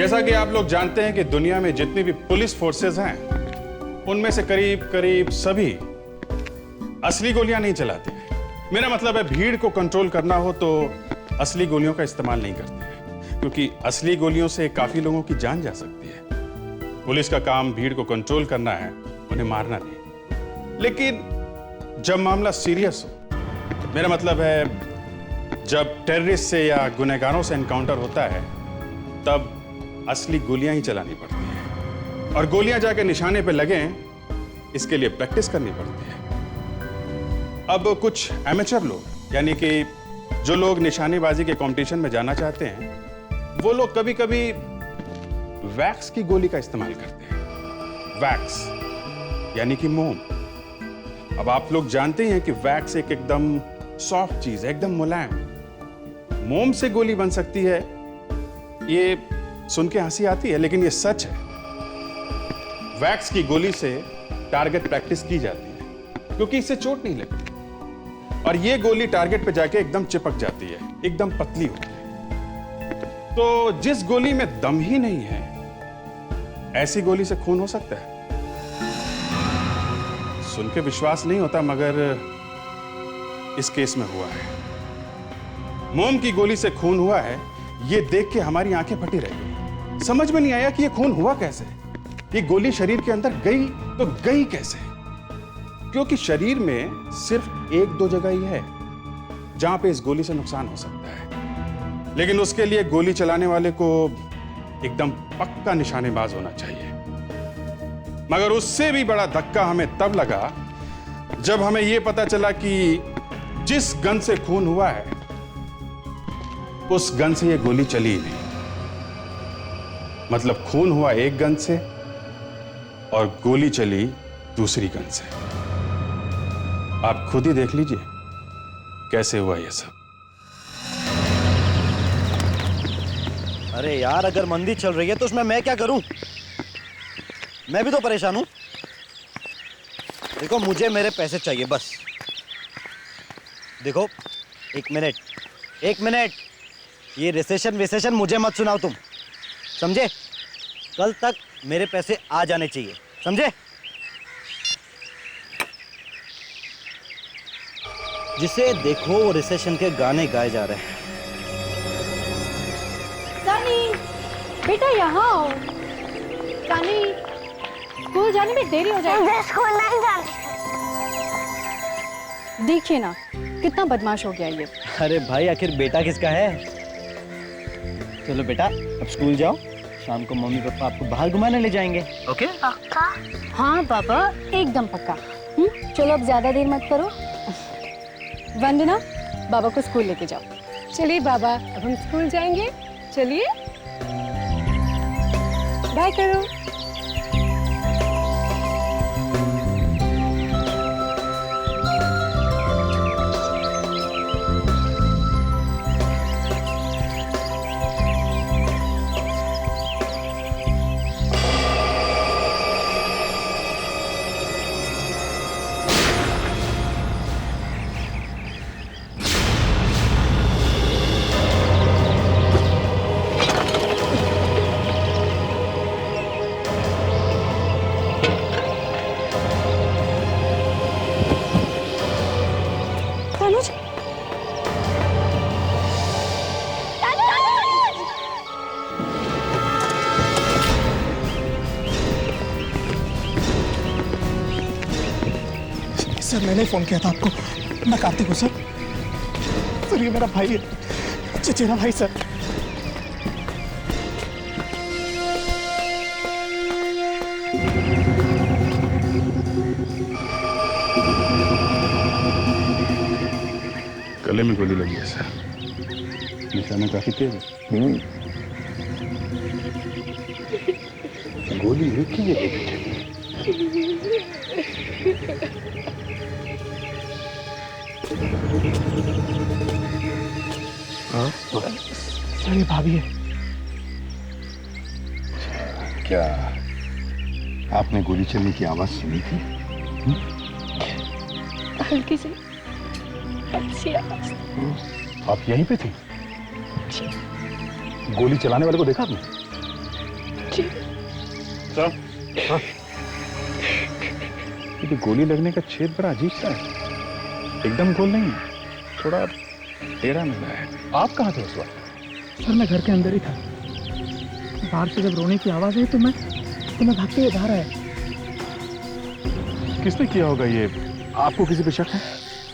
जैसा कि आप लोग जानते हैं कि दुनिया में जितनी भी पुलिस फोर्सेस हैं उनमें से करीब करीब सभी असली गोलियां नहीं चलाते हैं। मेरा मतलब है भीड़ को कंट्रोल करना हो तो असली गोलियों का इस्तेमाल नहीं करते हैं, क्योंकि असली गोलियों से काफी लोगों की जान जा सकती है। पुलिस का काम भीड़ को कंट्रोल करना है, उन्हें मारना नहीं। लेकिन जब मामला सीरियस हो, मेरा मतलब है जब टेररिस्ट से या गुनहगारों से एनकाउंटर होता है, तब असली गोलियां ही चलानी पड़ती हैं। और गोलियां जाके निशाने पे लगें, इसके लिए प्रैक्टिस करनी पड़ती है। अब कुछ एमेचर लोग, यानी कि जो लोग निशानेबाजी के कंपटीशन में जाना चाहते हैं, वो लोग कभी कभी वैक्स की गोली का इस्तेमाल करते हैं। वैक्स यानी कि मोम। अब आप लोग जानते हैं कि वैक्स एक एकदम सॉफ्ट चीज है, एकदम मुलायम। मोम से गोली बन सकती है, ये सुन के हंसी आती है, लेकिन ये सच है। वैक्स की गोली से टारगेट प्रैक्टिस की जाती है, क्योंकि इससे चोट नहीं लगती और ये गोली टारगेट पे जाके एकदम चिपक जाती है, एकदम पतली होती है। तो जिस गोली में दम ही नहीं है, ऐसी गोली से खून हो सकता है? सुन के विश्वास नहीं होता, मगर इस केस में हुआ है। मोम की गोली से खून हुआ है, ये देख के हमारी आंखें फटी रह गई। समझ में नहीं आया कि ये खून हुआ कैसे। ये गोली शरीर के अंदर गई तो गई कैसे? क्योंकि शरीर में सिर्फ एक दो जगह ही है जहां पे इस गोली से नुकसान हो सकता है, लेकिन उसके लिए गोली चलाने वाले को एकदम पक्का निशानेबाज होना चाहिए। मगर उससे भी बड़ा धक्का हमें तब लगा जब हमें यह पता चला कि जिस गन से खून हुआ है, उस गन से यह गोली चली ही नहीं। मतलब खून हुआ एक गन से और गोली चली दूसरी गन से। आप खुद ही देख लीजिए कैसे हुआ यह सब। अरे यार, अगर मंदी चल रही है तो उसमें मैं क्या करूं? मैं भी तो परेशान हूं। देखो, मुझे मेरे पैसे चाहिए बस। देखो, एक मिनट, ये रिसेशन मुझे मत सुनाओ तुम, समझे? कल तक मेरे पैसे आ जाने चाहिए, समझे? जिसे देखो वो रिसेशन के गाने गाए जा रहे हैं। सनी, बेटा यहाँ आओ। सनी, स्कूल जाने में देरी हो जाएगी। मुझे स्कूल नहीं जाना। देखिए ना, कितना बदमाश हो गया ये। अरे भाई, आखिर बेटा किसका है? चलो बेटा, अब स्कूल जाओ। शाम को मम्मी पापा आपको बाहर घुमाने ले जाएंगे, ओके? पक्का? हाँ पापा, एकदम पक्का। चलो अब ज्यादा देर मत करो। वंदना, बाबा को स्कूल लेके जाओ। चलिए बाबा, अब हम स्कूल जाएंगे। चलिए, बाय करो। सर, मैंने फोन किया था आपको। मैं कार्तिक हूँ सर। सर, ये मेरा भाई है, चचेरा भाई सर। गले में गोली लगी है सर। निशाना काफी तेज है। गोली एक ही जगह पे चली। सर, ये भाभी है। क्या आपने गोली चलने की आवाज सुनी थी? हल्की सी अच्छी आवाज। आप यहीं पे थी? गोली चलाने वाले को देखा आपने? जी साहब, ये गोली लगने का छेद बड़ा अजीब सा है, एकदम गोल नहीं है, थोड़ा टेढ़ा मिला है। आप कहाँ थे उस वक्त? सर मैं घर के अंदर ही था। बाहर से जब रोने की आवाज आई तो मैं भागते हुए बाहर आया। किसने किया होगा ये? आपको किसी पे शक है?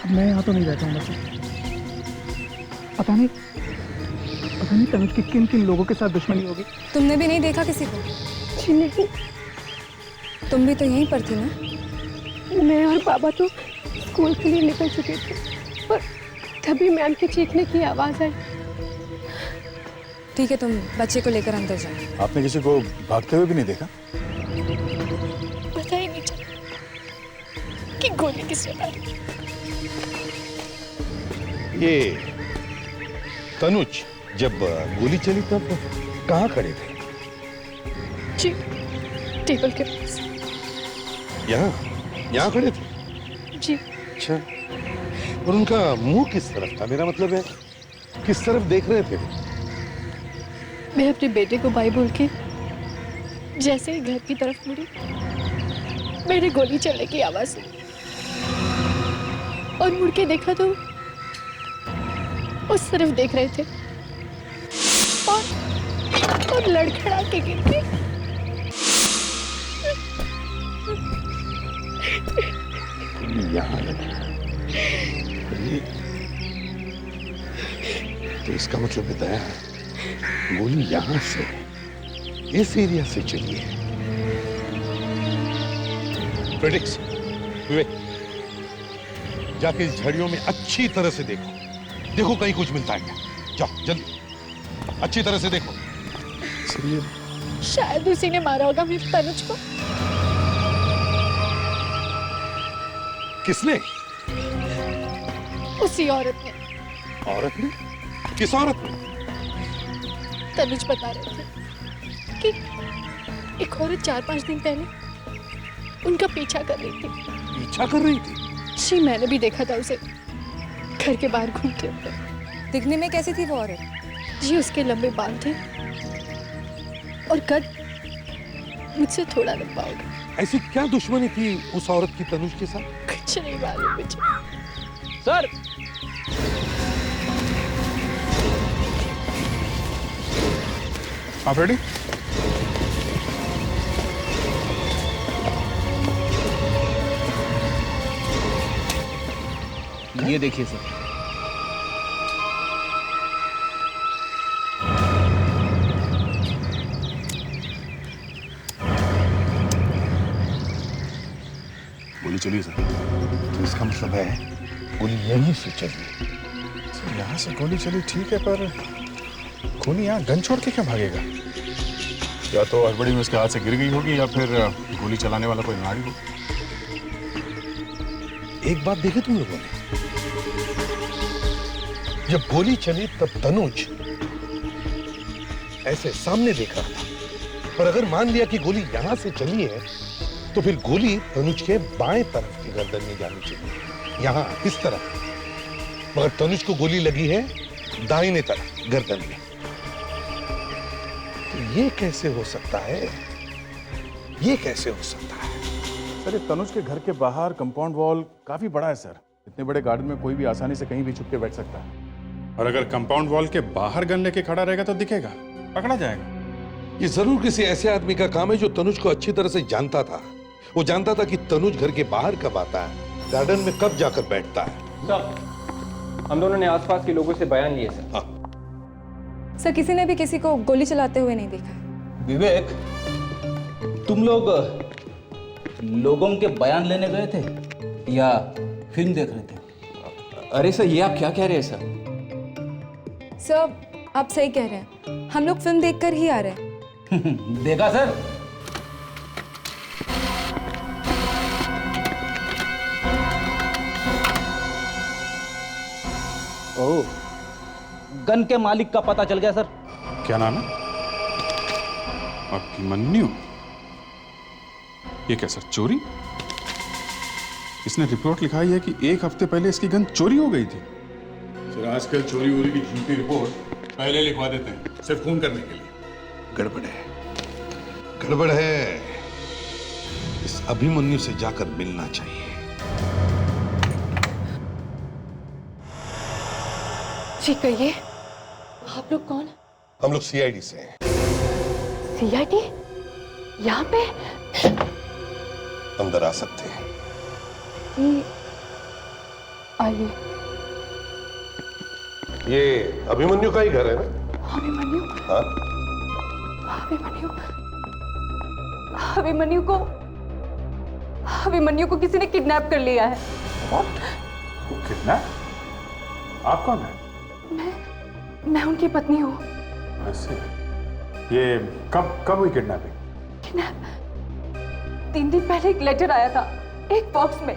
अब मैं यहाँ तो नहीं रहता हूँ सर। पता नहीं तनुज की किन किन लोगों के साथ दुश्मनी होगी। तुमने भी नहीं देखा किसी को? जी नहीं, तुम भी तो यहीं पर थी ना? मैं और बाबा तो स्कूल के लिए निकल चुके थे और तभी मैम के चीखने की आवाज आई। ठीक है, तुम बच्चे को लेकर अंदर जाओ। आपने किसी को भागते हुए भी नहीं देखा? पता ही नहीं चला कि गोली किसने मारी। ये तनुज जब गोली चली तब कहाँ खड़े थे? जी टेबल के पास। यहाँ खड़े थे? जी अच्छा, और उनका मुंह किस तरफ था? मेरा मतलब है किस तरफ देख रहे थे? मैं अपने बेटे को बाय बोल के जैसे ही घर की तरफ मुड़ी, मैंने गोली चलने की आवाज सुनी और मुड़ के देखा तो उस तरफ देख रहे थे और लड़खड़ा के गिर गए। यहाँ लगी। तो इसका मतलब बताया गोली यहां से इस एरिया से चली है। प्रेडिक्स, विवेक, जाके इस झड़ियों में अच्छी तरह से देखो कहीं कुछ मिलता है क्या। जाओ जल्दी, अच्छी तरह से देखो। शायद उसी ने मारा होगा मेरे तनुज को। किसने? उसी औरत ने। औरत ने? किस औरत ने? तनुज बता रहे थे कि एक औरत 4-5 दिन पहले उनका पीछा कर रही थी। पीछा कर रही थी? जी मैंने भी देखा था उसे घर के बाहर घूमते हुए। दिखने में कैसी थी वो औरत? जी उसके लंबे बाल थे और कद मुझसे थोड़ा लंबा होगा। ऐसी क्या दुश्मनी थी उस औरत की तनुज के साथ? कुछ नहीं मालूम मुझे। सर आप रेडी? ये देखिए सर। गोली चली सर। तो इसका मतलब है गोली यहीं से चली। सर यहाँ से गोली चली ठीक है, पर गोली यहाँ गन छोड़ के क्या भागेगा? या तो हड़बड़ी में उसके हाथ से गिर गई होगी या फिर गोली चलाने वाला कोई नाड़ी हो। एक बात देखी तुम लोगों ने, जब गोली चली तब तनुज ऐसे सामने देख रहा था, पर अगर मान लिया कि गोली यहां से चली है तो फिर गोली तनुज के बाएं तरफ की गर्दन में जानी चाहिए, यहां इस तरफ। मगर तनुज को गोली लगी है दाहिने तरफ गर्दन में। तो ये कैसे हो सकता है? ये कैसे हो सकता है? सर ये तनुज के घर के बाहर कंपाउंड वॉल काफी बड़ा है सर। इतने बड़े गार्डन में कोई भी आसानी से कहीं भी छुप के बैठ सकता है, और अगर कंपाउंड वॉल के बाहर गन लेके खड़ा रहेगा तो दिखेगा, पकड़ा जाएगा। ये जरूर किसी ऐसे आदमी का काम है जो तनुज को अच्छी तरह से जानता था। वो जानता था कि तनुज घर के बाहर कब आता है, गार्डन में कब जाकर बैठता है। सर, हम दोनों ने आसपास के लोगों से बयान लिए सर। हाँ, सर किसी ने भी किसी को गोली चलाते हुए नहीं देखा। विवेक, तुम लोग लोगों के बयान लेने गए थे या फिल्म देख रहे थे? अरे सर, ये आप क्या कह रहे हैं सर? सर आप सही कह रहे हैं, हम लोग फिल्म देखकर ही आ रहे हैं। देखा सर? ओह, गन के मालिक का पता चल गया सर। क्या नाम है? अभिमन्यु। ये क्या सर, चोरी? इसने रिपोर्ट लिखाई है कि 1 हफ्ते पहले इसकी गन चोरी हो गई थी। सर आजकल चोरी वोरी की झूठी रिपोर्ट पहले लिखवा देते हैं, सिर्फ खून करने के लिए। गड़बड़ है। गड़बड़ है। इस अभिमन्यु से जाकर मिलना चाहिए। जी कहिए, आप लोग कौन? हम लोग सीआईडी से हैं। सीआईडी? यहाँ पे? अंदर आ सकते हैं। आइए। ये अभिमन्यु का ही घर है ना? अभिमन्यु? हाँ? अभिमन्यु? अभिमन्यु को किसी ने किडनैप कर लिया है। कितना? आप कौन है? मैं उनकी पत्नी हूँ। ऐसे ये कब हुई किडनैपिंग? किडनैप 3 दिन पहले एक लेटर आया था, एक बॉक्स में।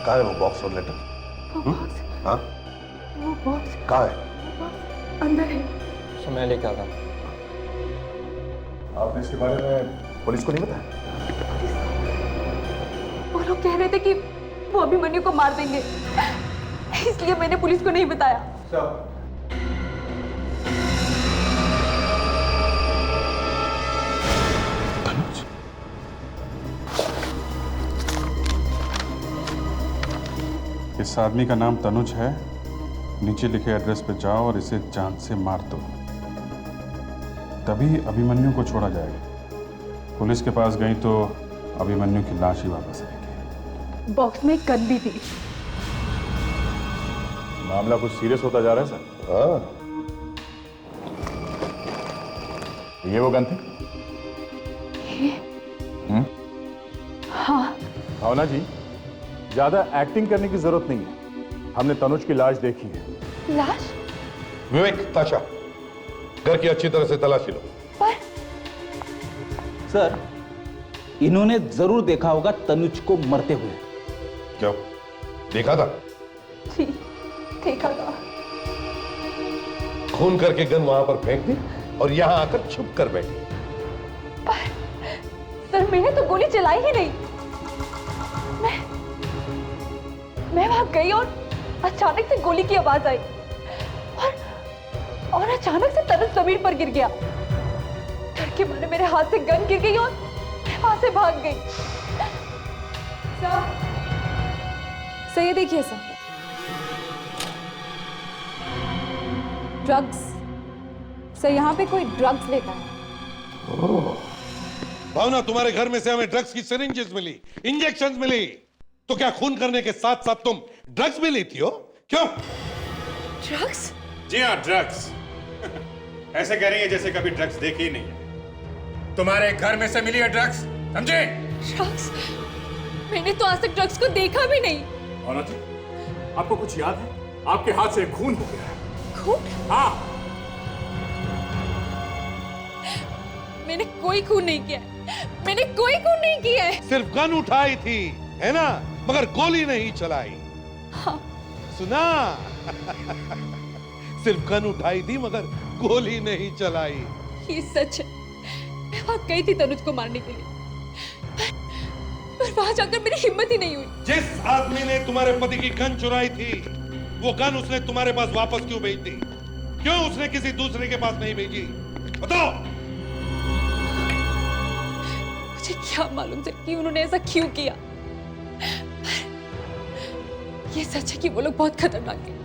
कहाँ है वो बॉक्स और लेटर? वो बॉक्स, हाँ? वो बॉक्स कहाँ है? अंदर है। तो मैं लेके आता हूँ। आपने इसके बारे में पुलिस को नहीं बताया? वो लोग कह रहे थे कि वो अभिमन्यु को मार देंगे, इसलिए मैंने पुलिस को नहीं बताया। तनुज? इस आदमी का नाम तनुज है। नीचे लिखे एड्रेस पे जाओ और इसे जान से मार दो, तभी अभिमन्यु को छोड़ा जाएगा। पुलिस के पास गई तो अभिमन्यु की लाश ही वापस आएगी। बॉक्स में एक गन भी थी। मामला कुछ सीरियस होता जा रहा है सर। हाँ। ये वो गन थी? हाँ। भावना जी, ज्यादा एक्टिंग करने की जरूरत नहीं है। हमने तनुज की लाश देखी है। लाश? विवेक, ताशा, घर की अच्छी तरह से तलाशी लो। पर सर, इन्होंने जरूर देखा होगा तनुज को मरते हुए। क्यों? देखा था? जी, देखा था। खून करके गन वहां पर फेंक दी और यहां आकर छुप कर बैठी। सर, मैंने तो गोली चलाई ही नहीं। मैं वहां गई और अचानक से गोली की आवाज आई और अचानक से तनुज जमीन पर गिर गया। डर के मारे मेरे हाथ से गन गिर गई और मैं वहां से भाग गई। सर, ये देखिए सर, ड्रग्स। सर, यहाँ पे कोई ड्रग्स लेता है। भावना, तुम्हारे घर में से हमें ड्रग्स की सिरिंजेस मिली, इंजेक्शंस मिली, तो क्या खून करने के साथ साथ तुम ड्रग्स भी लेती हो? क्यों? ड्रग्स? जी हाँ, ड्रग्स। ऐसे कह रही है जैसे कभी ड्रग्स देखी ही नहीं है। तुम्हारे घर में से मिली है ड्रग्स, समझे? ड्रग्स? मैंने तो आज तक ड्रग्स को देखा भी नहीं। भावना जी, आपको कुछ याद है? आपके हाथ से खून हो गया है। खून? हाँ। मैंने कोई खून नहीं किया है। मैंने कोई खून नहीं किया है। सिर्फ गन उठाई थी, है ना? मगर गोली नहीं चलाई। हाँ। सुना? सिर्फ गन उठाई थी मगर गोली नहीं चलाई। ये सच है। मैं वहां गई थी तनुज को मारने के लिए, पर वहां जाकर मेरी हिम्मत ही नहीं हुई। जिस आदमी ने तुम्हारे पति की गन चुराई थी, वो गन उसने तुम्हारे पास वापस क्यों भेज दी? क्यों उसने किसी दूसरे के पास नहीं भेजी? बताओ। मुझे क्या मालूम था कि उन्होंने ऐसा क्यों किया। ये सच है कि वो लोग बहुत खतरनाक हैं।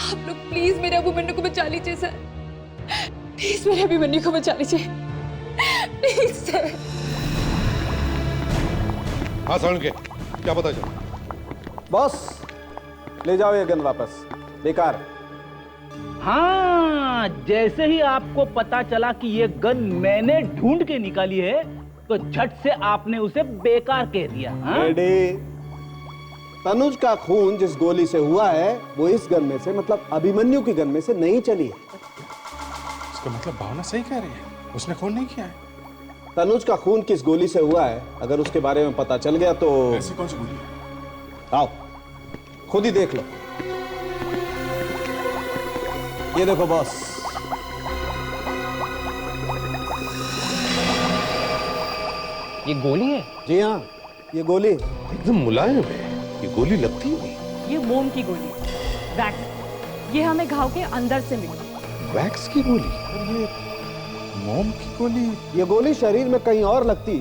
आप लोग प्लीज मेरे अभिमन्यु को बचा लीजिए सर। प्लीज मेरे अभिमन्यु को बचा लीजिए, प्लीज सर। हाँ सारण के, क्या पता चला? बॉस, ले जाओ ये गन वापस, बेकार। हाँ, जैसे ही आपको पता चला कि ये गन मैंने ढूंढ के निकाली है, तो झट से आपने उसे बेकार कह दिया। हाँ? रेडी। तनुज का खून जिस गोली से हुआ है वो इस गन में से, मतलब अभिमन्यु की गन में से नहीं चली है। इसका मतलब भावना सही कह रही है, उसने खून नहीं किया है। तनुज का खून किस गोली से हुआ है अगर उसके बारे में पता चल गया तो ऐसी कौन सी गोली है? आओ खुद ही देख लो। ये देखो बॉस, ये गोली है? जी हाँ, ये गोली। एकदम मुलायम है, ये गोली लगती नहीं। ये मोम की गोली, वैक्स। ये हमें घाव के अंदर से मिली। वैक्स की गोली? मोम की गोली? ये गोली शरीर में कहीं और लगती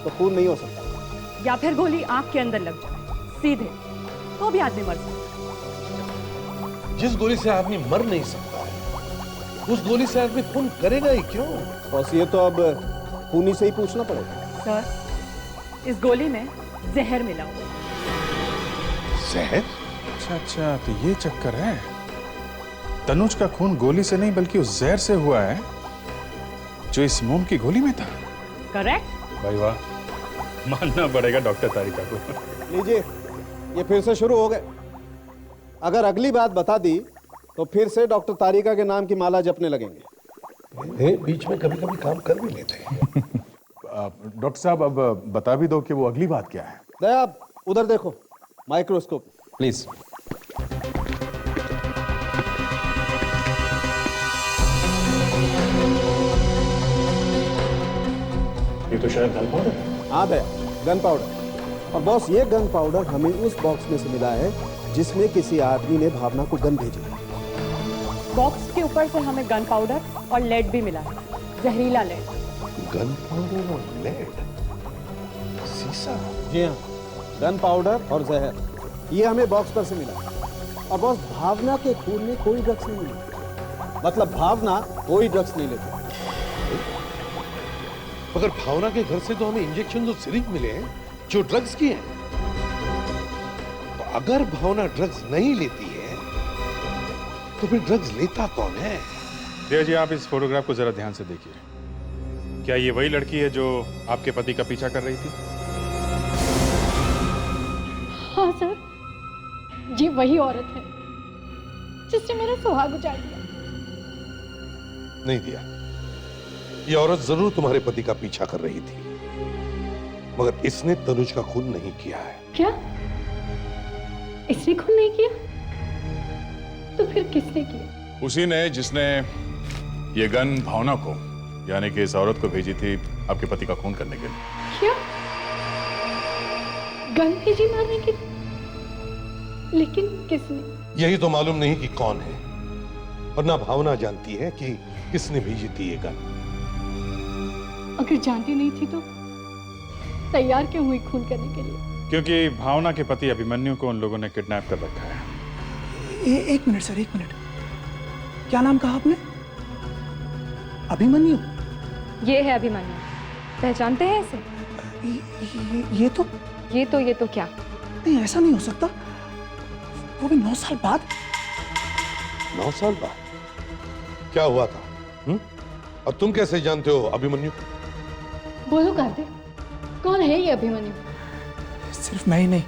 तो खून नहीं हो सकता। या फिर गोली आंख के अंदर लग जाए सीधे, तो भी आदमी मर सकता। जिस गोली से आदमी मर नहीं सकता है, उस गोली से आदमी खून करेगा ही क्यों? और ये तो अब खूनी से ही पूछना पड़ेगा। सर, इस गोली में जहर मिला हुआ। जहर? अच्छा, तो ये चक्कर है। तनुज का खून गोली से नहीं बल्कि उस जहर से हुआ है जो इस मोम की गोली में था। करेक्ट। भाई वाह, मानना पड़ेगा डॉक्टर तारिका को। लीजिए, ये फिर से शुरू हो गए। अगर अगली बात बता दी तो फिर से डॉक्टर तारिका के नाम की माला जपने लगेंगे। बीच में कभी कभी काम कर भी लेते हैं। डॉक्टर साहब, अब बता भी दो कि वो अगली बात क्या है। दया, उधर देखो, माइक्रोस्कोप। प्लीज। ये तो शायद गन पाउडर है। हाँ दया, गन पाउडर। और बॉस, ये गन पाउडर हमें उस बॉक्स में से मिला है जिसमें किसी आदमी ने भावना को गन भेजी है। बॉक्स के ऊपर से हमें गन पाउडर और लेड भी मिला है, जहरीला लेड। गन पाउडर और लेड, सीसा। जी हाँ, गन पाउडर और जहर, ये हमें बॉक्स पर से मिला। और बॉस, भावना के खून में कोई ड्रग्स नहीं मिला। मतलब भावना कोई ड्रग्स नहीं लेती। मगर भावना के घर से तो हमें इंजेक्शन और सिरिंज मिले हैं जो ड्रग्स की हैं। तो अगर भावना ड्रग्स नहीं लेती है तो फिर ड्रग्स लेता कौन है? दया जी, आप इस फोटोग्राफ को जरा ध्यान से देखिए। क्या ये वही लड़की है जो आपके पति का पीछा कर रही थी? हाँ सर, ये वही औरत है जिसने मेरा सुहाग उजाड़ दिया। नहीं दिया, ये औरत जरूर तुम्हारे पति का पीछा कर रही थी, मगर इसने तनुज का खून नहीं किया है। क्या? इसने खून नहीं किया? तो फिर किसने किया? उसी ने जिसने ये गन भावना को, यानी कि इस औरत को भेजी थी आपके पति का खून करने के लिए। क्या? गन भेजी मारने के लिए? लेकिन किसने? यही तो मालूम नहीं कि कौन है, और ना भावना जानती है कि किसने भेजी थी ये गन। अगर जानती नहीं थी तो तैयार क्यों हुई खून करने के लिए? क्योंकि भावना के पति अभिमन्यु को उन लोगों ने किडनैप कर रखा है। एक मिनट सर, एक मिनट। क्या नाम कहा आपने? अभिमन्यु? ये है अभिमन्यु, पहचानते हैं इसे? ये तो ये तो क्या? नहीं, ऐसा नहीं हो सकता। वो भी 9 साल बाद। 9 साल बाद? क्या हुआ था? और तुम कैसे जानते हो अभिमन्यु? बोलो कार्तिक, कौन है ये अभिमन्यु? सिर्फ मैं ही नहीं,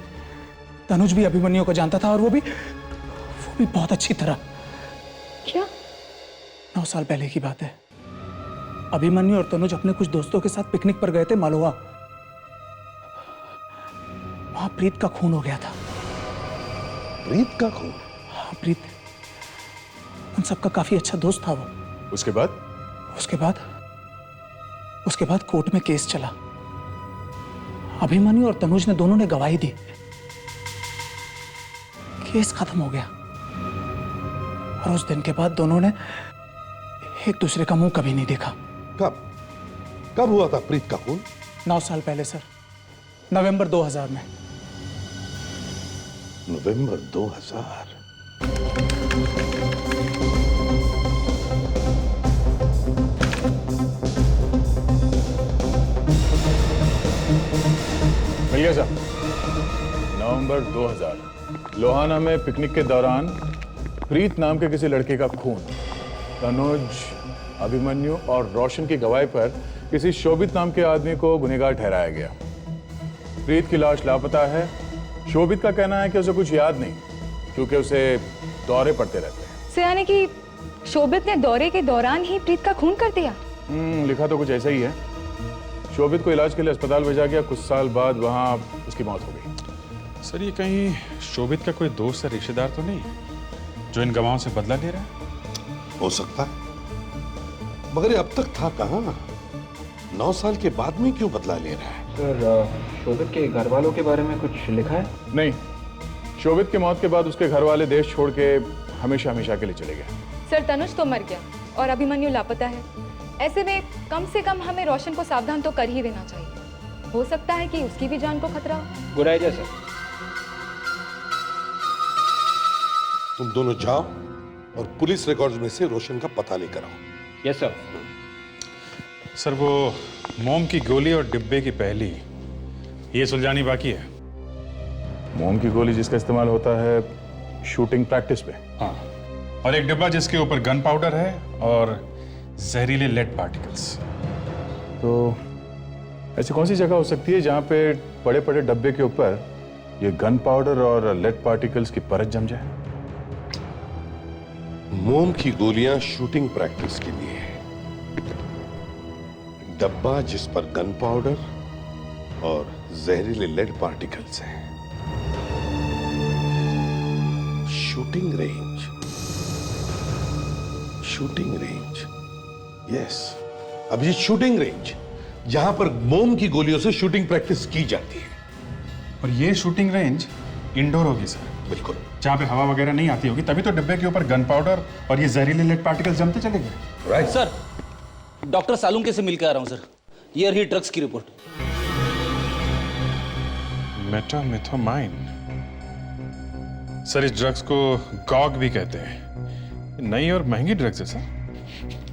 तनुज भी अभिमन्यु को जानता था, और वो भी बहुत अच्छी तरह। क्या? 9 साल पहले की बात है। अभिमन्यु और तनुज अपने कुछ दोस्तों के साथ पिकनिक पर गए थे मालवा। वहां प्रीत का खून हो गया था। प्रीत का खून? हाँ, प्रीत उन सबका काफी अच्छा दोस्त था वो। उसके बाद? उसके बाद कोर्ट में केस चला। अभिमन्यु और तनुज ने दोनों ने गवाही दी। केस खत्म हो गया, और उस दिन के बाद दोनों ने एक दूसरे का मुंह कभी नहीं देखा। कब हुआ था प्रीत का खून? 9 साल पहले सर, नवंबर 2000 में। नवंबर 2000? मिल गया साहब। नवंबर 2000, लोहाना में पिकनिक के दौरान प्रीत नाम के किसी लड़के का खून तनुज, अभिमन्यु और रोशन की गवाही पर किसी शोभित नाम के आदमी को गुनहगार ठहराया गया। प्रीत की लाश लापता है। शोभित का कहना है कि उसे कुछ याद नहीं, क्योंकि उसे दौरे पड़ते रहते हैं। सो यानी कि शोभित ने दौरे के दौरान ही प्रीत का खून कर दिया? लिखा तो कुछ ऐसा ही है। शोभित को इलाज के लिए अस्पताल भेजा गया। कुछ साल बाद वहां उसकी मौत हो गई। सर, ये कहीं शोभित का कोई दोस्त या रिश्तेदार तो नहीं जो इन गवाहों से बदला ले रहा है? हो सकता है, मगर ये अब तक था कहां? 9 साल के बाद में क्यों बदला ले रहा है? सर, शोभित के घर वालों के बारे में कुछ लिखा है? नहीं, शोभित की मौत के बाद उसके घर वाले देश छोड़ के हमेशा हमेशा के लिए चले गए। सर, तनुज तो मर गया और अभिमन्यु लापता है। ऐसे में कम से कम हमें रोशन को सावधान तो कर ही देना चाहिए। हो सकता है कि उसकी भी जान को खतरा हो। Good idea sir. तुम दोनों जाओ और पुलिस रिकॉर्ड्स में से रोशन का पता लेकर आओ। Yes sir. सर वो मोम की गोली और डिब्बे की पहली ये सुलझानी बाकी है। मोम की गोली जिसका इस्तेमाल होता है शूटिंग प्रैक्टिस पे। हाँ, और एक डिब्बा जिसके ऊपर गन पाउडर है और जहरीले लेड पार्टिकल्स। तो ऐसी कौन सी जगह हो सकती है जहां पे बड़े बड़े डब्बे के ऊपर ये गन पाउडर और लेड पार्टिकल्स की परत जम जाए? मोम की गोलियां शूटिंग प्रैक्टिस के लिए है। डब्बा जिस पर गन पाउडर और जहरीले लेड पार्टिकल्स हैं। Shooting range, shooting range, yes. अब ये शूटिंग रेंज जहां पर मोम की गोलियों से शूटिंग प्रैक्टिस की जाती है। और ये शूटिंग रेंज इंडोर होगी सर। बिल्कुल। जहाँ पे हवा वगैरह नहीं आती होगी, तभी तो डिब्बे के ऊपर गन पाउडर और ये जहरीले लेड पार्टिकल्स जमते चले गए। राइट सर, डॉक्टर सालुंके से मिलकर आ रहा हूं सर। ये रही ड्रग्स की रिपोर्ट। मेटामिथामाइन। सर इस ड्रग्स को गॉग भी कहते हैं। नई और महंगी ड्रग्स है सर।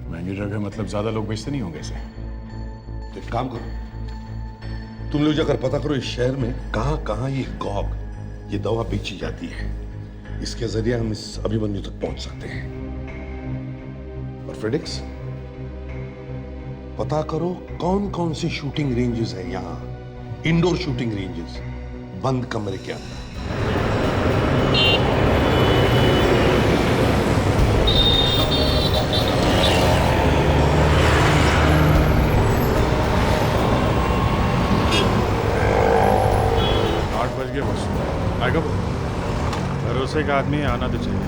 महंगी ड्रग है मतलब ज्यादा लोग बेचते नहीं होंगे इसे। तो एक काम करो, तुम लोग जाकर पता करो इस शहर में कहां कहां ये गॉग, ये दवा बेची जाती है। इसके जरिए हम इस अभिमन्यु तक पहुंच सकते हैं। और फ्रेडिक्स, पता करो कौन कौन सी शूटिंग रेंजेस हैं यहां, इंडोर शूटिंग रेंजेस, बंद कमरे के अंदर। आएगा भरोसे का आदमी आना तो चाहिए।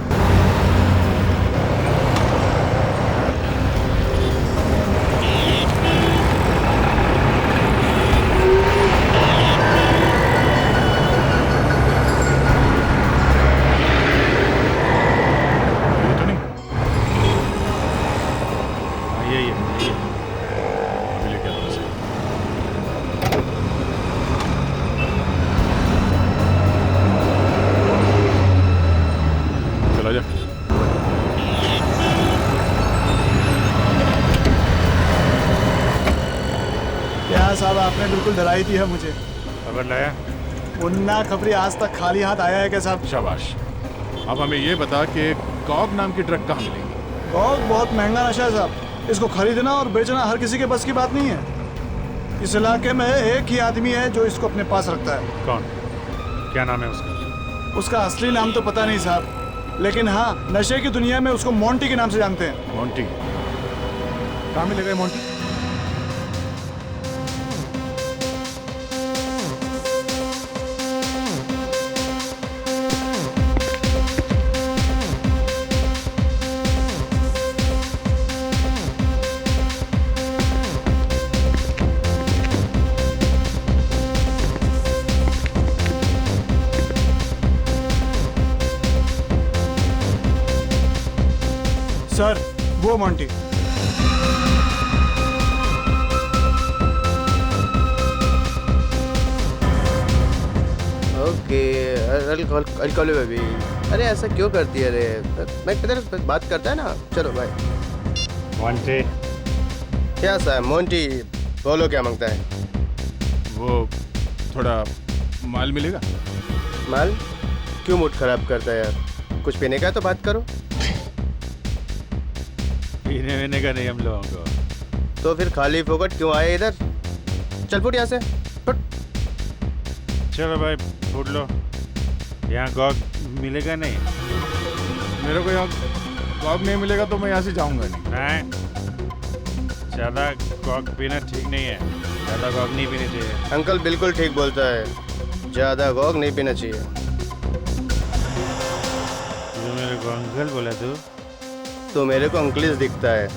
ये तो नहीं, ये अभी लेके आता हूँ। चला जा। क्या साहब, आपने बिल्कुल डराई दी है मुझे। खबर लाया? मुन्ना खबरी आज तक खाली हाथ आया है क्या साहब? शाबाश। अब हमें ये बता कि कॉग नाम की ड्रग कहाँ मिलेगी? कॉग बहुत महंगा नशा है साहब। इसको खरीदना और बेचना हर किसी के बस की बात नहीं है। इस इलाके में एक ही आदमी है जो इसको अपने पास रखता है। कौन? क्या नाम है उसका? उसका असली नाम तो पता नहीं साहब, लेकिन हाँ, नशे की दुनिया में उसको मोंटी के नाम से जानते हैं। मोंटी? कहाँ मिलेगा मोंटी? सर, वो Monty. Okay, I'll call you baby। अरे ऐसा क्यों करती है रे? मैं किधर बात करता है ना। चलो बाय। मोंटी? क्या साहब मोंटी, बोलो क्या मांगता है? वो थोड़ा माल मिलेगा? माल? क्यों मूड खराब करता है यार? कुछ पीने का तो बात करो। पीने वीने का नहीं हम लोगों को। तो फिर खाली फोकट क्यों आए इधर? चल फुट यहाँ से, फुट। चलो भाई फूट लो। यहाँ गॉग मिलेगा नहीं। मेरे को यहाँ कॉग नहीं मिलेगा तो मैं यहाँ से जाऊंगा नहीं। ज़्यादा गॉग पीना ठीक नहीं है। ज़्यादा गॉग नहीं पीनी चाहिए। अंकल बिल्कुल ठीक बोलता है, ज़्यादा गॉग नहीं पीना चाहिए। जो मेरे को अंकल बोला तो मेरे को अंकलिस दिखता है।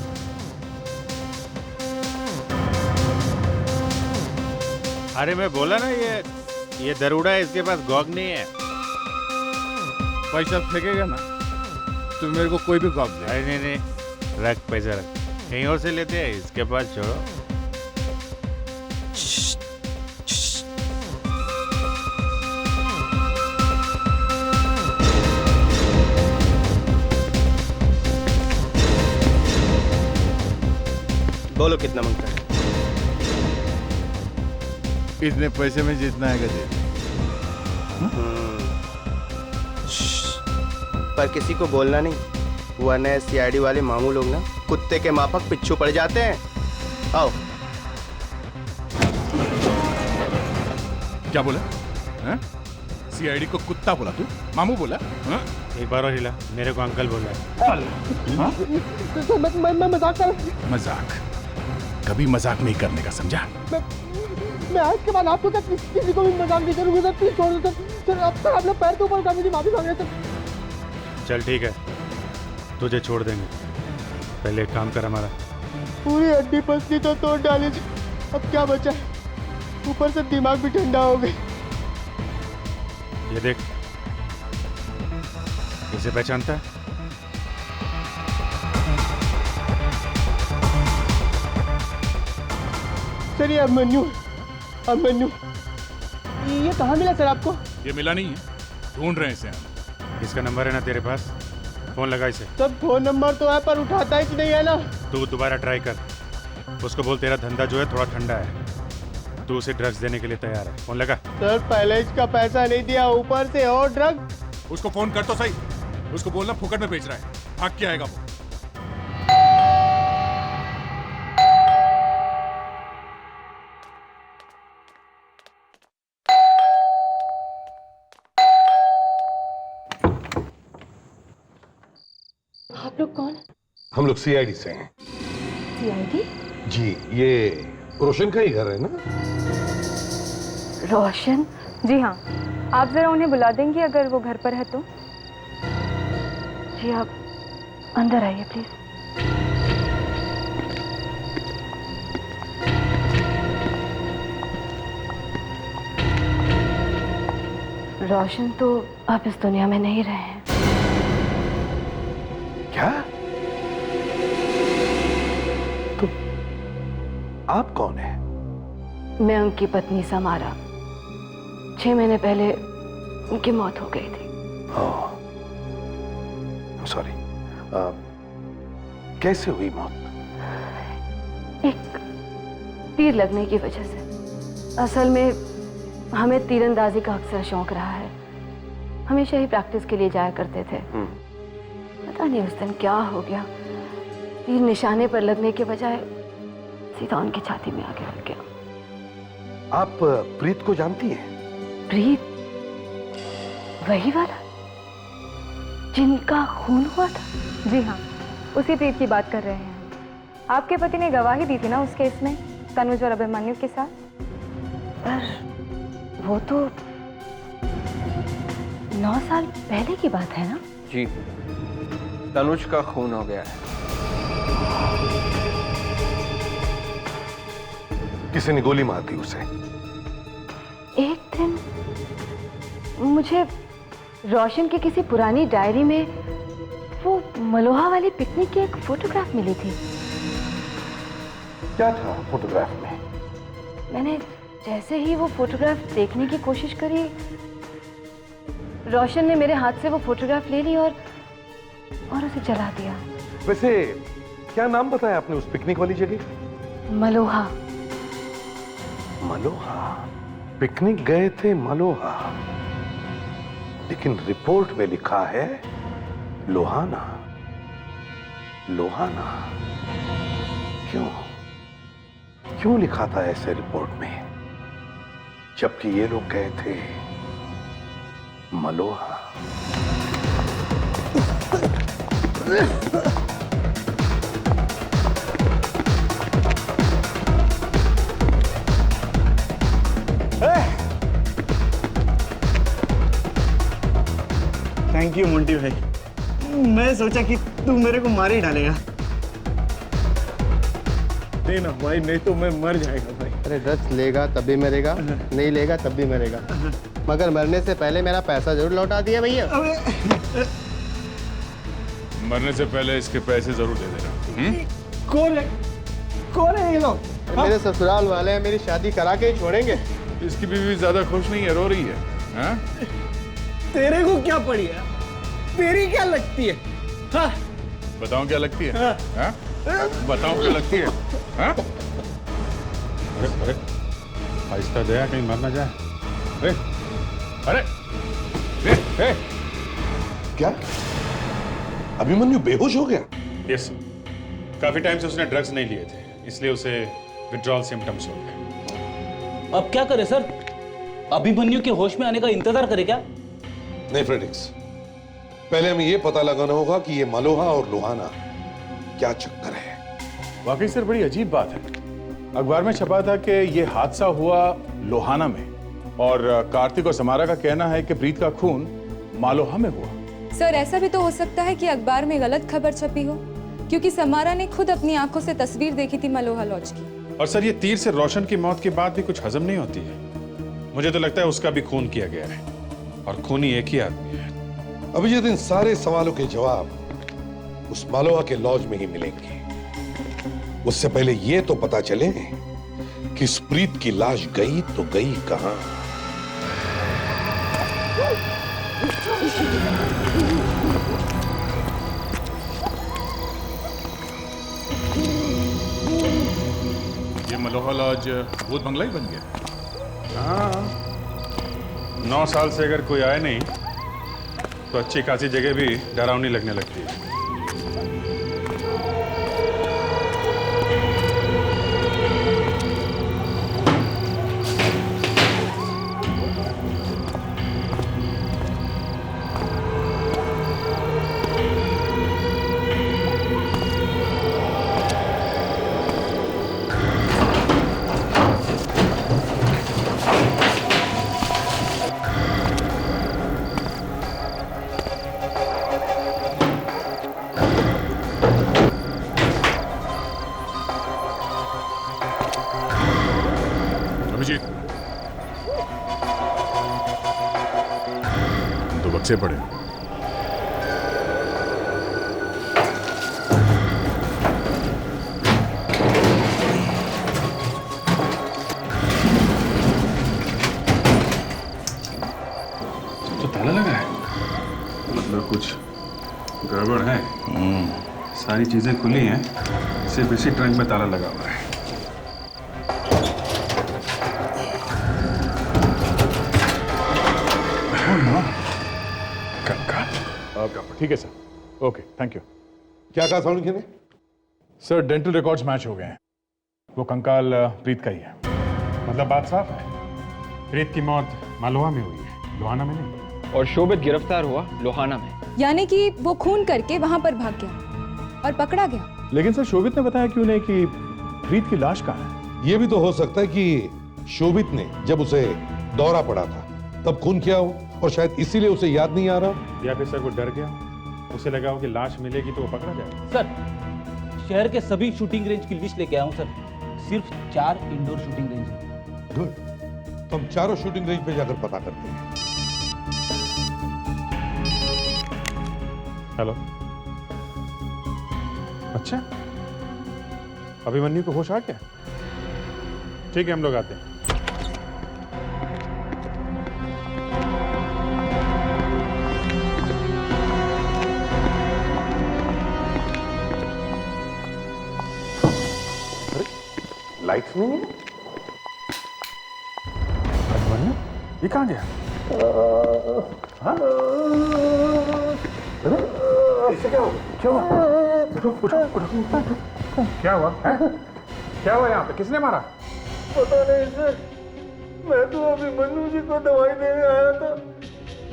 अरे मैं बोला ना ये दरोड़ा है, इसके पास गॉग नहीं है। पैसा फेंकेगा ना तो मेरे को कोई भी कॉग दे। अरे नहीं, रख पैसा रख। कहीं और से लेते हैं, इसके पास छोड़ो। बोलो कितना मांगता है? इतने पैसे में जितना है दे। पर किसी को बोलना नहीं, वरना सीआईडी वाले मामू लोग ना कुत्ते के माफक पिच्छू पड़ जाते हैं। आओ। क्या बोला? सीआईडी को कुत्ता बोला तू? मामू बोला? एक बार और हिला, मेरे को अंकल बोल रहा है। तो मैं मजाक कर रहा हूं। मजाक कभी मजाक नहीं करने का, समझा? मैं आज के बाद आपको किसी को भी मजाक नहीं करूंगा सर, प्लीज छोड़ दो सर। अब तक आप लोग पैर के ऊपर मुझे माफी मांग रहे सर। चल ठीक है, तुझे छोड़ देंगे। पहले एक काम कर हमारा। पूरी हड्डी पसली तो तोड़ डाली थी, अब क्या बचा है? ऊपर से दिमाग भी ठंडा हो गया। ये देख, इसे पहचानता है? सर ये अभिमन्यु। ये कहाँ मिला सर आपको? ये मिला नहीं है, ढूंढ रहे हैं इसे हम। इसका नंबर है ना तेरे पास? फोन लगा इसे। सर फोन नंबर तो है पर उठाता ही नहीं है ना। तू दोबारा ट्राई कर, उसको बोल तेरा धंधा जो है थोड़ा ठंडा है, तू उसे ड्रग्स देने के लिए तैयार है। फोन लगा। सर पहले इसका पैसा नहीं दिया, ऊपर से और ड्रग। उसको फोन कर तो सही, उसको बोलना फुकट में बेच रहा है, भाग के आएगा वो। आप लोग कौन? हम लोग सीआईडी से हैं। सीआईडी? जी, ये रोशन का ही घर है ना? रोशन? जी हाँ, आप जरा उन्हें बुला देंगे अगर वो घर पर है तो। जी आप अंदर आइए प्लीज। रोशन तो अब इस दुनिया में नहीं रहे हैं। क्या? तो आप कौन है? मैं उनकी पत्नी समारा। 6 महीने पहले उनकी मौत हो गई थी। सॉरी। कैसे हुई मौत? एक तीर लगने की वजह से। असल में हमें तीरंदाजी का अक्सर शौक रहा है, हमेशा ही प्रैक्टिस के लिए जाया करते थे। पता नहीं उस दिन क्या हो गया, तीर निशाने पर लगने के बजाय सीधा उनकी छाती में आके लग गया। आप प्रीत को जानती हैं? प्रीत? वही वाला जिनका खून हुआ था? जी हाँ, उसी प्रीत की बात कर रहे हैं। आपके पति ने गवाही दी थी ना उस केस में, तनुज और अभिमन्यु के साथ। पर वो तो 9 साल पहले की बात है ना? जी, तनुज का खून हो गया है। किसी ने गोली मार दी उसे? एक दिन मुझे रोशन की किसी पुरानी डायरी में वो मलोहा वाली पिकनिक की एक फोटोग्राफ मिली थी। क्या था फोटोग्राफ में? मैंने जैसे ही वो फोटोग्राफ देखने की कोशिश करी, रोशन ने मेरे हाथ से वो फोटोग्राफ ले ली और उसे जला दिया। वैसे क्या नाम बताया आपने उस पिकनिक वाली जगह? मलोहा। मलोहा? पिकनिक गए थे मलोहा, लेकिन रिपोर्ट में लिखा है लोहाना। लोहाना क्यों? क्यों लिखा था ऐसे रिपोर्ट में, जबकि ये लोग गए थे मलोहा? थैंक यू मोंटी भाई। मैं सोचा कि तू मेरे को मार ही डालेगा। नहीं ना भाई, नहीं तो मैं मर जाएगा भाई। अरे ड्रग्स लेगा तब भी मरेगा, नहीं लेगा तब भी मरेगा, मगर मरने से पहले मेरा पैसा जरूर लौटा दिया भैया। मरने से पहले इसके पैसे जरूर दे देना। कौन है ये लोग? मेरे ससुराल वाले हैं, मेरी शादी करा के ही छोड़ेंगे। इसकी बीवी ज्यादा खुश नहीं है, रो रही है। हाँ? तेरे को क्या पड़ी है? तेरी क्या लगती है? हाँ? बताओ क्या लगती है? हाँ? बताओ क्या लगती है? हाँ? अरे आहिस्ता दया, कहीं मर ना जाए। अरे अरे क्या अभिमन्यु बेहोश हो गया? यस, काफी टाइम से उसने ड्रग्स नहीं लिए थे, इसलिए उसे विड्रॉल सिम्टम्स हो गए। अब क्या करे सर? अभिमन्यु के होश में आने का इंतजार करे क्या? नहीं फ्रेडिक्स, पहले हमें यह पता लगाना होगा कि ये मलोहा और लोहाना क्या चक्कर है। वाकई सर बड़ी अजीब बात है। अखबार में छपा था कि ये हादसा हुआ लोहाना में, और कार्तिक और समारा का कहना है कि प्रीत का खून मालोहा में हुआ। सर ऐसा भी तो हो सकता है कि अखबार में गलत खबर छपी हो, क्योंकि समारा ने खुद अपनी आंखों से तस्वीर देखी थी मलोहा लॉज की। और सर, ये तीर से रोशन की मौत के बाद भी कुछ हजम नहीं होती है। मुझे तो लगता है उसका भी खून किया गया है, और खूनी एक ही आदमी है। अभिजीत, इन सारे सवालों के जवाब उस मालोहा के लॉज में ही मिलेंगे। उससे पहले यह तो पता चले कि इस प्रीत की लाश गई तो गई कहां। ये मलोहा लॉज भूत बंगला ही बन गया। हाँ, 9 साल से अगर कोई आए नहीं तो अच्छी खासी जगह भी डरावनी लगने लगती है। अभिजीत, तुम तो बक्से पड़े हो। तो ताला लगा है, मतलब कुछ गड़बड़ है। सारी चीजें खुली हैं, सिर्फ इसी ट्रंक में ताला लगा हुआ है। ठीक है सर, ओके, थैंक यू। क्या कहा साउंड ने? सर डेंटल रिकॉर्ड्स मैच हो गए हैं। वो कंकाल प्रीत का ही है। मतलब बात साफ है, प्रीत की मौत मालोहा में हुई है, लोहाना में नहीं। और शोभित गिरफ्तार हुआ लोहाना में। यानी कि वो खून करके वहां पर भाग गया और पकड़ा गया। लेकिन सर शोभित ने बताया क्यों नहीं कि प्रीत की लाश कहाँ है? यह भी तो हो सकता है कि शोभित ने जब उसे दौरा पड़ा था तब खून किया हो, और शायद इसीलिए उसे याद नहीं आ रहा। या फिर सर वो डर गया, उसे लगा हो कि लाश मिलेगी तो वो पकड़ा जाएगा। सर शहर के सभी शूटिंग रेंज की लिस्ट लेके आया हूं सर। सिर्फ 4 इंडोर शूटिंग रेंज है। गुड, तो हम चारों शूटिंग रेंज पे जाकर पता करते हैं। हेलो, अच्छा, अभिमन्यु को होश आ गया? ठीक है, हम लोग आते हैं। लाइट्स नहीं है। अभिमन्यु, ये कहाँ गया? हाँ? इससे क्या हुआ? क्या हुआ? उठो। क्या हुआ? क्या हुआ यहाँ पे? किसने मारा? पता नहीं सर, मैं तो अभिमन्यु जी को दवाई देने आया था,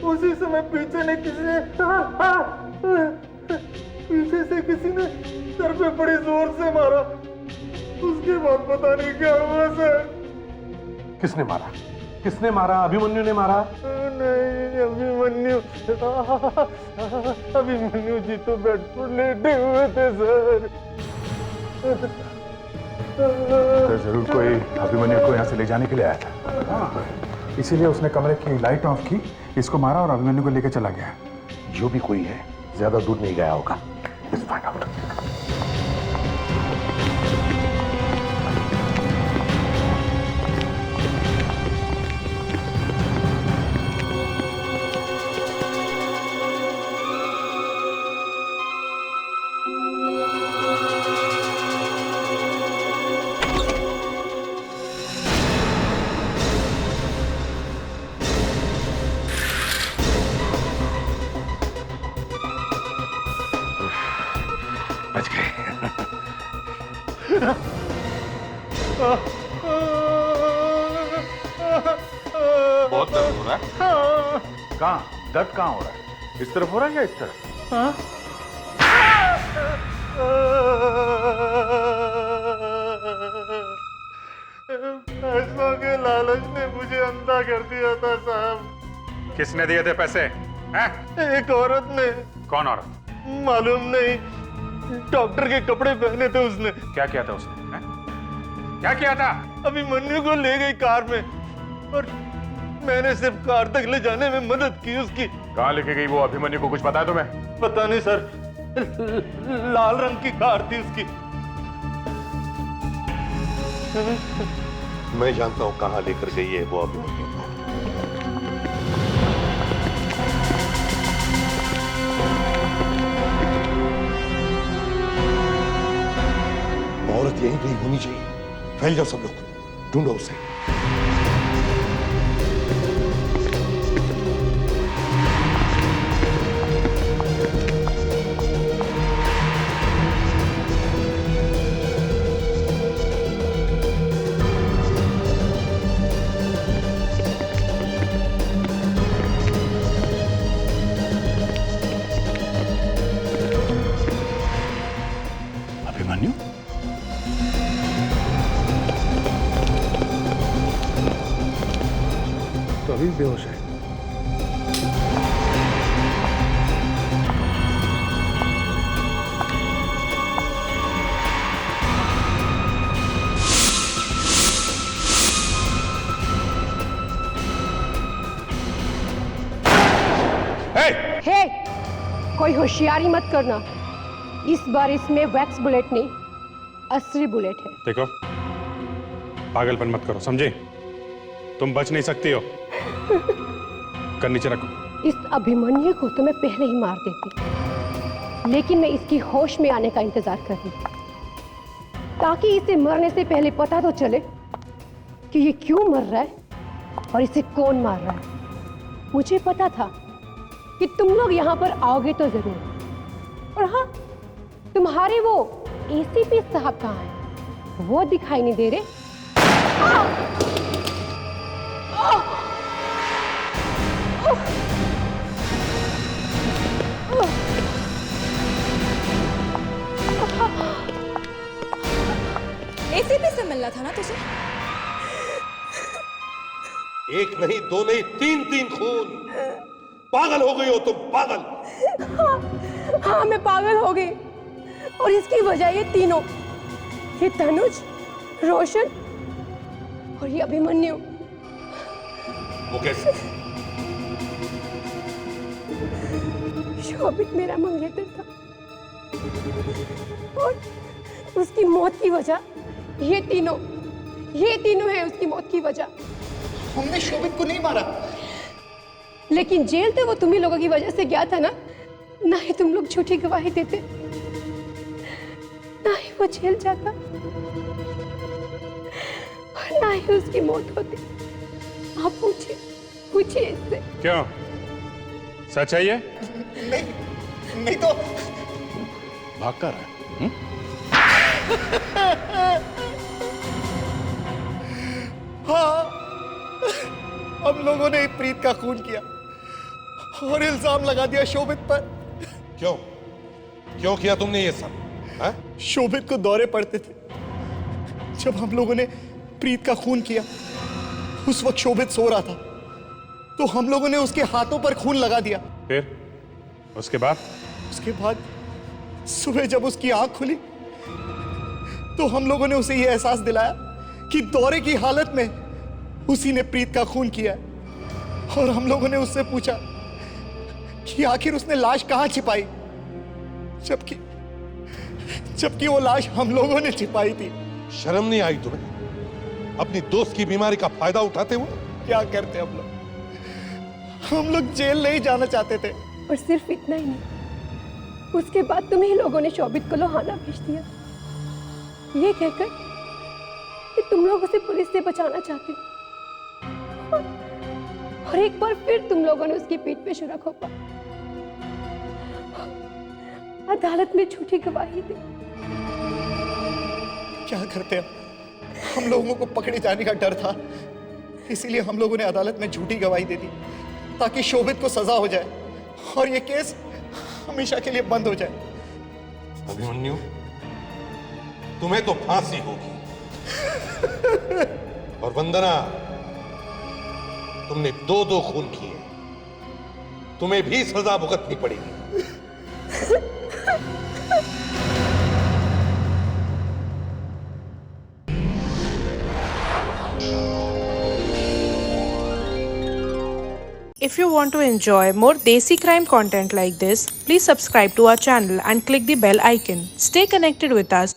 उसी समय पीछे से किसी ने सर पे बड़ी जोर से मारा। उसके बाद पता नहीं क्या हुआ सर। किसने मारा? किसने मारा? अभिमन्यु ने मारा? नहीं, अभिमन्यु जी तो बेड पर लेटे हुए थे सर। जरूर कोई अभिमन्यु को यहाँ से ले जाने के लिए आया था, इसीलिए उसने कमरे की लाइट ऑफ की, इसको मारा और अभिमन्यु को लेकर चला गया। जो भी कोई है ज्यादा दूर नहीं गया होगा। Let's find out. बच गए। बहुत दर्द हो रहा है। कहाँ दर्द कहाँ हो रहा है? इस तरफ हो रहा है या इस तरफ? पैसों के लालच ने मुझे अंधा कर दिया था साहब। किसने दिए थे पैसे? हैं? एक औरत ने। कौन औरत? मालूम नहीं, डॉक्टर के कपड़े पहने थे उसने। क्या किया था उसने? हैं? क्या किया था? अभिमन्यु को ले गई कार में और मैंने सिर्फ कार तक ले जाने में मदद की उसकी। कहाँ लेके गई वो? अभिमन्यु को कुछ पता है तुम्हें? पता नहीं सर, लाल रंग की कार थी उसकी। मैं जानता हूं कहां लेकर गई है वो अभिमन्यु को। औरत यहीं कहीं होनी चाहिए। फैल जाओ सब लोग, ढूंढो उसे। अभिमन्यु? तो अभी बेहोश है। हे, कोई होशियारी मत करना। इस बार इसमें वैक्स बुलेट नहीं, असली बुलेट है। देखो, पागलपन मत करो, समझे? तुम बच नहीं सकती हो। कर नीचे रखो। इस अभिमन्यु को तो मैं पहले ही मार देती, लेकिन मैं इसकी होश में आने का इंतजार कर रही थी, ताकि इसे मरने से पहले पता तो चले कि ये क्यों मर रहा है और इसे कौन मार रहा है। मुझे पता था कि तुम लोग यहाँ पर आओगे तो जरूर। और हाँ, तुम्हारे वो एसीपी साहब कहाँ हैं? वो दिखाई नहीं दे रहे। एसीपी से मिलना था ना तुझे? एक नहीं, दो नहीं, तीन तीन खून। पागल हो गई हो तुम, पागल। हाँ, मैं पागल हो गई, और इसकी वजह ये तीनों, ये तनुज, रोशन और ये अभिमन्यु। वो कैसे? शोभित मेरा मंगेतर था, और उसकी मौत की वजह ये तीनों है उसकी मौत की वजह। हमने शोभित को नहीं मारा। लेकिन जेल तो वो तुम ही लोगों की वजह से गया था ना। ना ही तुम लोग झूठी गवाही देते, ना ही वो जेल जाता, और ना ही उसकी मौत होती। आप पूछिए इससे। क्यों? सच है ये? नहीं तो भाग कर रहा है? हाँ, हम लोगों ने प्रीत का खून किया और इल्जाम लगा दिया शोभित पर। क्यों? क्यों किया तुमने ये सब? है? शोभित को दौरे पड़ते थे। जब हम लोगों ने प्रीत का खून किया, उस वक्त शोभित सो रहा था, तो हम लोगों ने उसके हाथों पर खून लगा दिया। फिर उसके बाद सुबह जब उसकी आंख खुली, तो हम लोगों ने उसे यह एहसास दिलाया कि दौरे की हालत में उसी ने प्रीत का खून किया है। और हम लोगों ने उससे पूछा कि आखिर उसने लाश कहां छिपाई, जबकि वो लाश हम लोगों ने छिपाई थी। शर्म नहीं आई तुम्हें? अपनी दोस्त की बीमारी का फायदा उठाते हुए? क्या करते हम लोग जेल नहीं जाना चाहते थे। और सिर्फ इतना ही नहीं, उसके बाद तुम ही लोगों ने शोभित को लोहाना भेज दिया, ये कहकर कि तुम लोग उसे पुलिस से बचाना चाहते हो। और एक बार फिर तुम लोगों ने उसकी पीठ पे छुरा घोंपा। आज अदालत में झूठी गवाही दी। क्या करते हैं? हम लोगों को पकड़े जाने का डर था, इसीलिए हम लोगों ने अदालत में झूठी गवाही दे दी ताकि शोभित को सजा हो जाए और ये केस हमेशा के लिए बंद हो जाए। अभिमन्यु, तुम्हें तो फांसी होगी। और वंदना, तुमने 2-2 खून किए, तुम्हें भी सजा भुगतनी पड़ेगी। If you want to enjoy more Desi crime content like this, please subscribe to our channel and click the bell icon. Stay connected with us.